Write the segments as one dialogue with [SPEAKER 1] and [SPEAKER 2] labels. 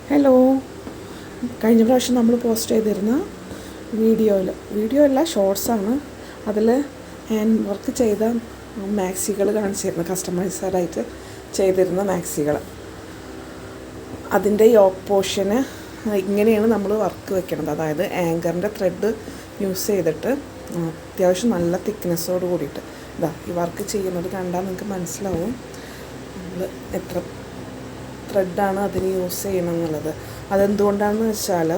[SPEAKER 1] Hello. കഴിഞ്ഞ പ്രാവശ്യം നമ്മൾ പോസ്റ്റ് ചെയ്തിരുന്ന വീഡിയോ അല്ല ഷോർട്സാണ്. അതിൽ ഹാൻഡ് വർക്ക് ചെയ്ത മാക്സികൾ കാണിച്ചിരുന്നു, കസ്റ്റമൈസറായിട്ട് ചെയ്തിരുന്ന മാക്സികൾ. അതിൻ്റെ യോക്ക് പോർഷന് ഇങ്ങനെയാണ് നമ്മൾ വർക്ക് വെക്കണത്. അതായത് ആങ്കറിൻ്റെ ത്രെഡ് യൂസ് ചെയ്തിട്ട് അത്യാവശ്യം നല്ല തിക്നെസ്സോട് കൂടിയിട്ട് ഈ വർക്ക് ചെയ്യുന്നത് കണ്ടാൽ നിങ്ങൾക്ക് മനസ്സിലാവും നമ്മൾ എത്ര ത്രെഡാണ് അതിന് യൂസ് ചെയ്യണം എന്നുള്ളത്. അതെന്തുകൊണ്ടാണെന്ന് വെച്ചാൽ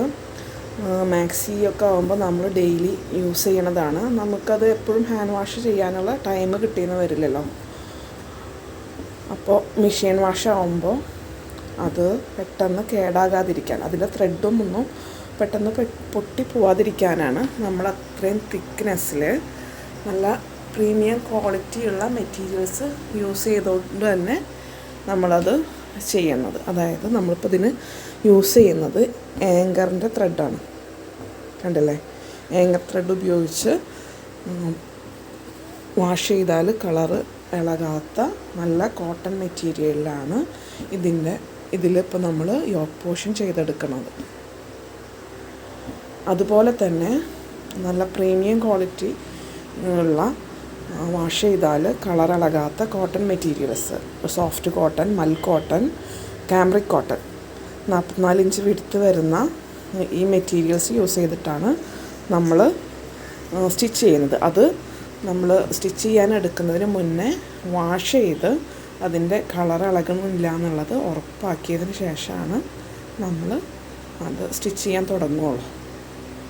[SPEAKER 1] മാക്സി ഒക്കെ ആകുമ്പോൾ നമ്മൾ ഡെയിലി യൂസ് ചെയ്യണതാണ്. നമുക്കത് എപ്പോഴും ഹാൻഡ് വാഷ് ചെയ്യാനുള്ള ടൈം കിട്ടിയെന്ന് വരില്ലല്ലോ. അപ്പോൾ മെഷീൻ വാഷ് ആകുമ്പോൾ അത് പെട്ടെന്ന് കേടാകാതിരിക്കാൻ, അതിൻ്റെ ത്രെഡും ഒന്നും പെട്ടെന്ന് പൊട്ടി പോവാതിരിക്കാനാണ് നമ്മൾ അത്രയും തിക്നെസ്സിൽ നല്ല പ്രീമിയം ക്വാളിറ്റിയുള്ള മെറ്റീരിയൽസ് യൂസ് ചെയ്തുകൊണ്ട് തന്നെ നമ്മളത് ചെയ്യുന്നത്. അതായത് നമ്മളിപ്പോൾ ഇതിന് യൂസ് ചെയ്യുന്നത് ആങ്കറിൻ്റെ ത്രെഡാണ്. കണ്ടില്ലേ? ആങ്കർ ത്രെഡ് ഉപയോഗിച്ച് വാഷ് ചെയ്താൽ കളറ് ഇളകാത്ത നല്ല കോട്ടൺ മെറ്റീരിയലിലാണ് ഇതിലിപ്പോൾ നമ്മൾ യോക്ക് പോർഷൻ ചെയ്തെടുക്കുന്നത്. അതുപോലെ തന്നെ നല്ല പ്രീമിയം ക്വാളിറ്റി ഉള്ള വാഷ് ചെയ്താൽ കളർ ഇളകാത്ത cotton materials, soft cotton, mull cotton, cambric cotton, 44 inch width വരുന്ന ഈ മെറ്റീരിയൽസ് യൂസ് ചെയ്തിട്ടാണ് നമ്മൾ സ്റ്റിച്ച് ചെയ്യുന്നത്. അത് നമ്മൾ സ്റ്റിച്ച് ചെയ്യാൻ എടുക്കുന്നതിന് മുന്നേ വാഷ് ചെയ്ത് അതിൻ്റെ കളർ ഇളകണില്ല എന്നുള്ളത് ഉറപ്പാക്കിയതിന് ശേഷമാണ് നമ്മൾ അത് സ്റ്റിച്ച് ചെയ്യാൻ തുടങ്ങുകയുള്ളൂ.